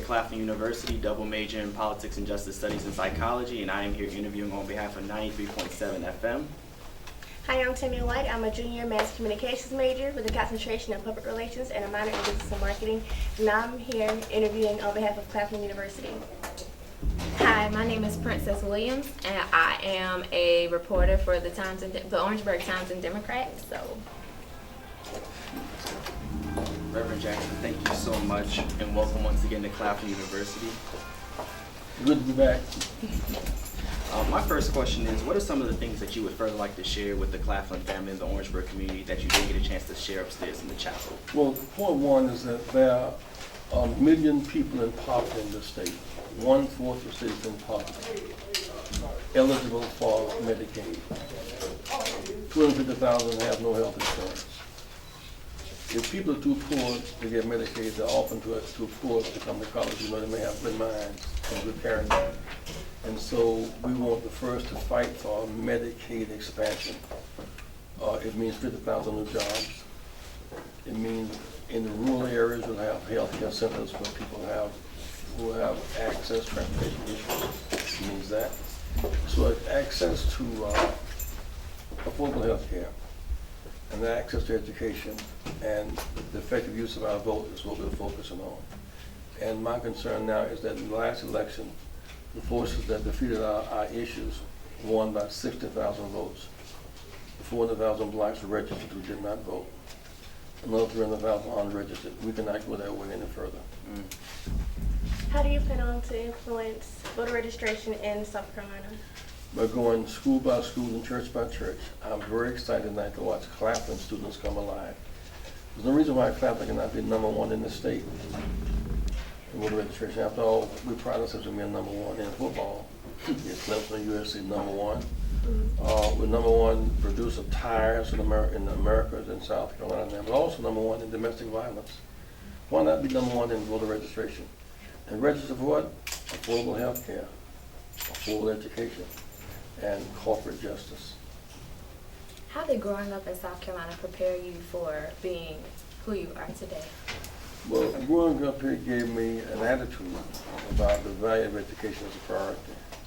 Claflin University, double major in politics and justice studies and psychology, and I am here interviewing on behalf of 93.7 FM. Hi, I'm Tammy. I'm a junior mass communications major with a concentration in public relations and a minor in business and marketing. And I'm here interviewing on behalf of Claflin University. Hi, my name is Princess Williams, and I am a reporter for the Orangeburg Times and Democrat. So, Reverend Jackson, thank you so much, and welcome once again to Claflin University. Good to be back. My first question is, what are some of the things that you would further like to share with the Claflin family and the Orangeburg community that you didn't get a chance to share upstairs in the chapel? Well, point one is that there are a million people in poverty in this state. 1/4 of the state is in poverty, eligible for Medicaid. 250,000 have no health insurance. If people are too poor to get Medicaid, they're often too poor to come to college. You know, they may have good minds and good parenting. And so we want the first to fight for Medicaid expansion. It means 50,000 new jobs. It means in the rural areas we'll have health care centers where people who have access, transportation issues. It means that. So access to affordable health care and access to education and the effective use of our vote is what we're focusing on. And my concern now is that in the last election, the forces that defeated our issues won by 60,000 votes. The 400,000 blacks were registered who did not vote. Another 300,000 unregistered. We cannot go that way any further. How do you plan on to influence voter registration in South Carolina? By going school by school and church by church. I'm very excited tonight to watch Claflin students come alive. There's no reason why Claflin cannot be #1 in the state in voter registration. After all, we pride ourselves on being #1 in football. It's Clemson, USC #1. We're #1 producer of tires in the Americas and South Carolina now, but also #1 in domestic violence. Why not be #1 in voter registration? And register for what? Affordable health care, affordable education, and corporate justice. how did growing up in South Carolina prepare you for being who you are today? Well, growing up here gave me an attitude about the value of education as a priority.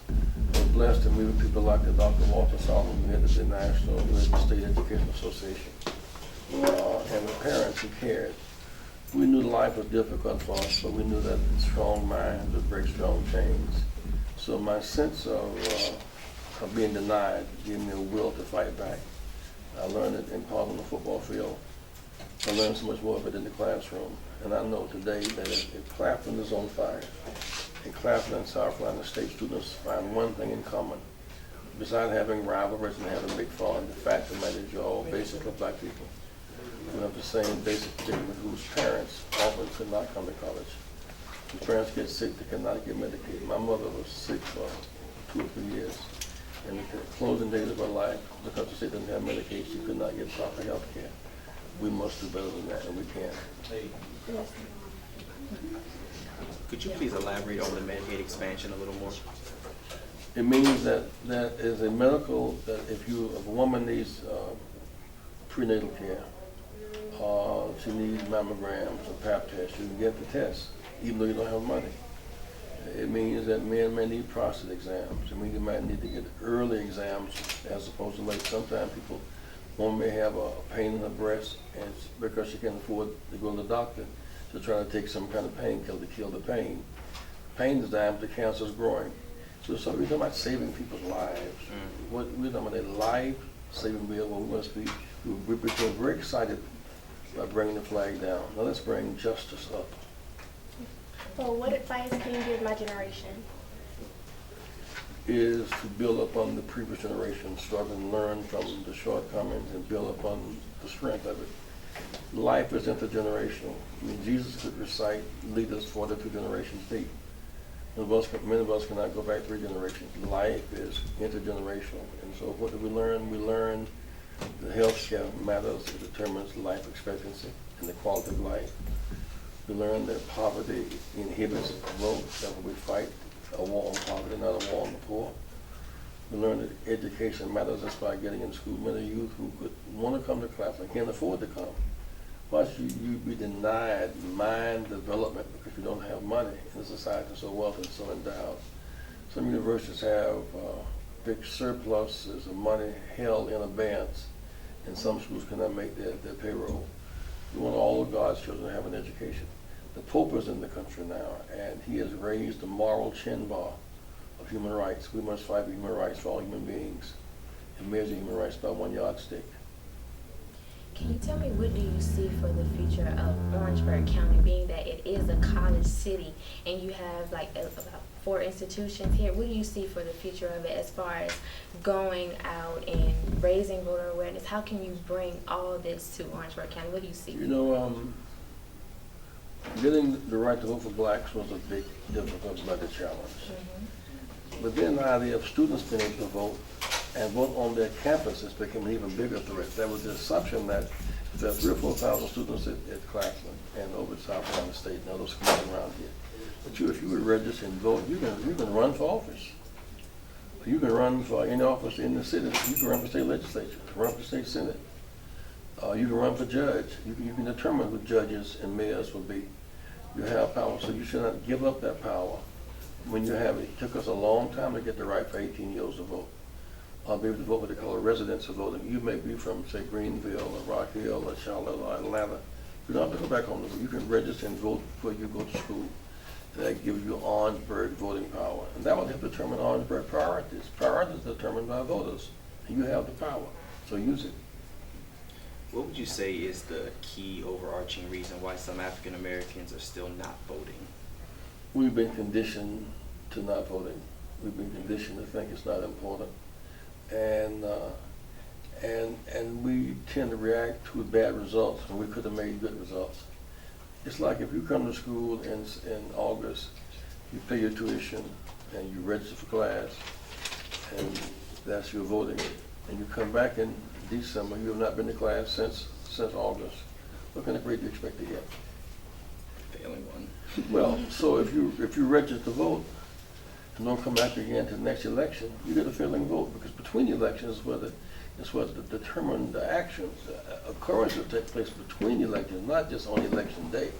I was blessed to meet with people like Dr. Walter Solomon, who headed the National, who headed the State Education Association, and with parents who cared. We knew life was difficult for us, but we knew that strong minds would break strong chains. So my sense of being denied gave me a will to fight back. I learned it in part on the football field. I learned so much more of it in the classroom. And I know today that if Claflin is on fire, and Claflin and South Carolina State students find one thing in common, besides having rivalries and having big fun, the fact of the matter is you're all basically black people. We have the same basic predicament whose parents often could not come to college. When parents get sick, they cannot get Medicaid. My mother was sick for 2 or 3 years. In the closing days of her life, because the state didn't have Medicaid, she could not get proper health care. We must do better than that, and we can. Could you please elaborate on the Medicaid expansion a little more? It means that is a medical, that if a woman needs prenatal care, she needs mammograms or pap tests, you can get the test, even though you don't have money. It means that men may need prostate exams. It means you might need to get early exams as opposed to late. Sometimes one may have a pain in her breast, and it's because she can't afford to go to the doctor, she'll try to take some kind of painkiller to kill the pain. Pain is dying, the cancer is growing. So we're talking about saving people's lives. What we're talking about a life-saving bill. We became very excited by bringing the flag down. Now let's bring justice up. Well, what advice can you give my generation? Is to build upon the previous generation, start and learn from the shortcomings and build upon the strength of it. Life is intergenerational. I mean, Jesus could recite, lead us 42 generations deep. Many of us cannot go back 3 generations. Life is intergenerational. And so what do we learn? We learn that health care matters. It determines life expectancy and the quality of life. We learn that poverty inhibits growth. That's why we fight a war on poverty, not a war on the poor. We learn that education matters. That's by getting in school. Many youth who could want to come to Claflin can't afford to come. Plus, you be denied mind development because you don't have money in a society so wealthy and so endowed. Some universities have big surpluses of money held in abeyance, and some schools cannot make their payroll. We want all of God's children to have an education. The Pope is in the country now, and he has raised the moral chin bar of human rights. We must fight for human rights for all human beings and measure human rights by one yardstick. Can you tell me, what do you see for the future of Orangeburg County, being that it is a college city and you have like about 4 institutions here? What do you see for the future of it as far as going out and raising voter awareness? How can you bring all this to Orangeburg County? What do you see? You know, getting the right to vote for blacks was a big, difficult, bloody challenge. Mm-hmm. But then the idea of students being able to vote and vote on their campuses became an even bigger threat. There was the assumption that if there are 3,000 or 4,000 students at Claflin and over at South Carolina State and other schools around here, but if you would register and vote, you can run for office. You can run for any office in the city. You can run for state legislature, run for state senate. You can run for judge. You can determine who judges and mayors will be. You have power, so you should not give up that power when you have it. It took us a long time to get the right for 18-year-olds to vote. Be able to vote what they call a residence of voting. You may be from, say, Greenville or Rock Hill or Charlotte or Atlanta. You don't have to go back home. You can register and vote before you go to school. And that gives you Orangeburg voting power. And that will help determine Orangeburg priorities. Priorities are determined by voters. And you have the power, so use it. What would you say is the key overarching reason why some African Americans are still not voting? We've been conditioned to not voting. We've been conditioned to think it's not important. And we tend to react to bad results when we could have made good results. It's like if you come to school in August, you pay your tuition and you register for class, and that's your voting. And you come back in December, you have not been to class since August. What kind of grade do you expect to get? Failing one. Well, so if you register to vote and don't come back again to the next election, you get a failing vote, because between the elections is what determine the actions. Occurrences take place between the elections, not just on election day.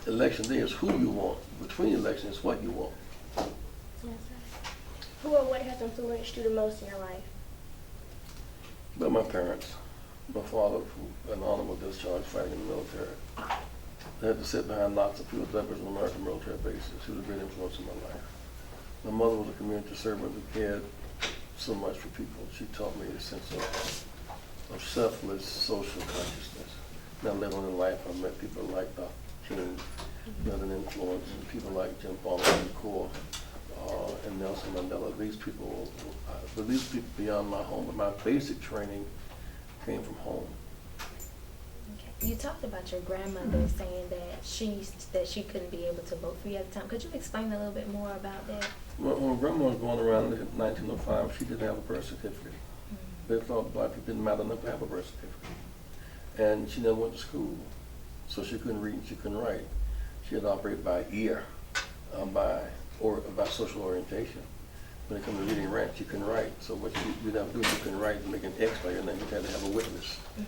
Election day is who you want. Between elections is what you want. Yes, sir. Who or what has influenced you the most in your life? But my parents, my father, who an honorable discharge fighting in the military, I had to sit behind lots of field weapons on American military bases. He was a great influence in my life. My mother was a community servant who cared so much for people. She taught me a sense of selfless social consciousness. Now later on in life, I met people like Dr. King, who had an influence, and people like Jim Palmer and Core, and Nelson Mandela. These people beyond my home, but my basic training came from home. Okay. You talked about your grandmother saying that she couldn't be able to vote for you at the time. Could you explain a little bit more about that? When Grandma was born around 1905, she didn't have a birth certificate. Mm-hmm. They thought black people didn't matter enough to have a birth certificate. And she never went to school, so she couldn't read and she couldn't write. She had to operate by ear, by social orientation. When it comes to reading and writing, she couldn't write. So what you'd have to do is you couldn't write and make an X by your name. You had to have a witness. Mm-hmm.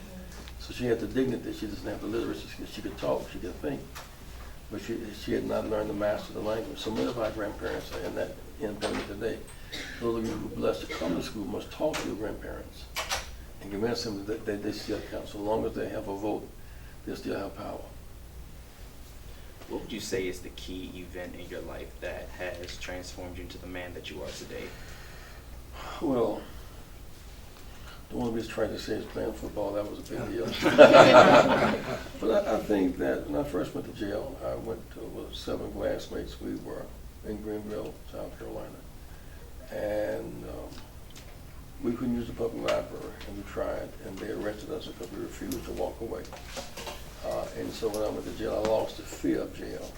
So she had the dignity. She doesn't have the literacy. She could talk, she could think, but she had not learned to master the language. So many of our grandparents are in that impairment today. Those of you who are blessed to come to school must talk to your grandparents and convince them that they still count. So long as they have a vote, they still have power. What would you say is the key event in your life that has transformed you into the man that you are today? Well, the one we was trying to say is playing football. That was a big deal. But I think that when I first went to jail, I went to with 7 classmates. We were in Greenville, South Carolina, and we couldn't use the public library, and we tried, and they arrested us because we refused to walk away. And so when I went to jail, I lost the fear of jail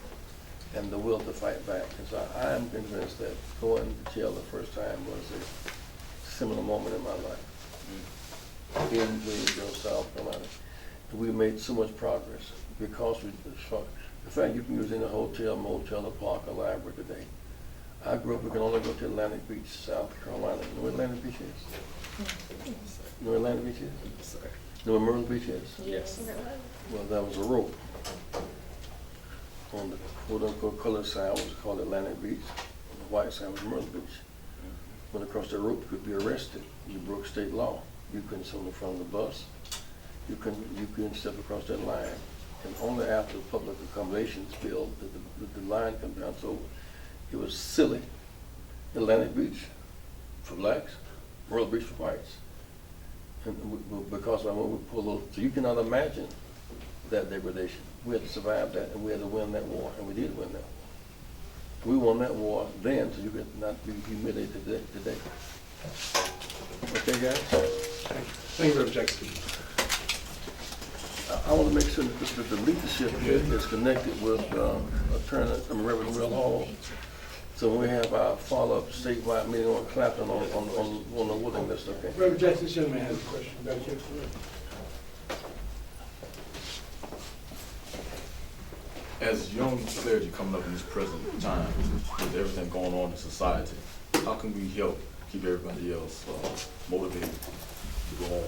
and the will to fight back. And so I am convinced that going to jail the first time was a similar moment in my life. In Greenville, South Carolina. And we made so much progress because in fact, you can use any hotel, motel, or park, or library today. I grew up, we can only go to Atlantic Beach, South Carolina. You know where Atlantic Beach is? You know where Atlantic Beach is? Sorry. know where Myrtle Beach is? Yes. Well, that was a rope. On the quote-unquote colored side was called Atlantic Beach. On the white side was Myrtle Beach. Went across the rope, you could be arrested. You broke state law. You couldn't sit on the front of the bus. You couldn't step across that line. And only after the public accommodations bill did the line come down. So it was silly. Atlantic Beach for blacks, Myrtle Beach for whites. And because I want to pull those, so you cannot imagine that degradation. We had to survive that, and we had to win that war, and we did win that war. We won that war then, so you could not be humiliated today. Okay, guys? Thank you, Reverend Jackson. I want to make sure that the leadership here is connected with Reverend Will Hall. So when we have our follow-up statewide meeting on Claflin on the voting list, okay? Reverend Jackson, this gentleman has a question. As young clergy coming up in this present time, with everything going on in society, how can we help keep everybody else motivated to go on?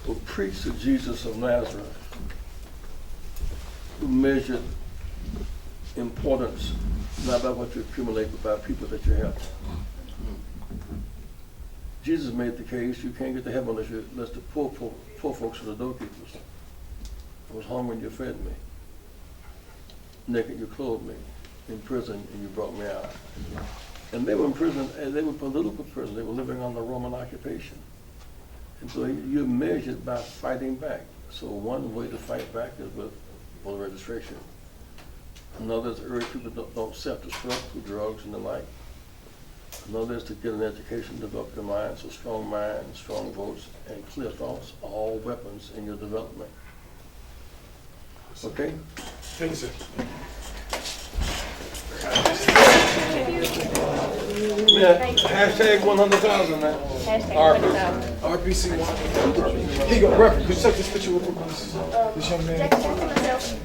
Well, preach to Jesus of Nazareth, who measured importance not by what you accumulate, but by people that you help. Jesus made the case, you can't get to heaven unless the poor folks are the doorkeepers. I was hungry and you fed me. Naked you clothed me. In prison and you brought me out. And they were in prison, and they were political prison. They were living under Roman occupation. And so you're measured by fighting back. So one way to fight back is with voter registration. Another is to urge people don't self-destruct through drugs and the like. Another is to get an education, develop your mind. So strong mind, strong votes, and clear thoughts are all weapons in your development. Okay? Thank you, sir. Yeah, hashtag 100,000, man. Hashtag RPC 1. Here you go, Reverend. Could you take this picture real quick, please? This young man. Jackson,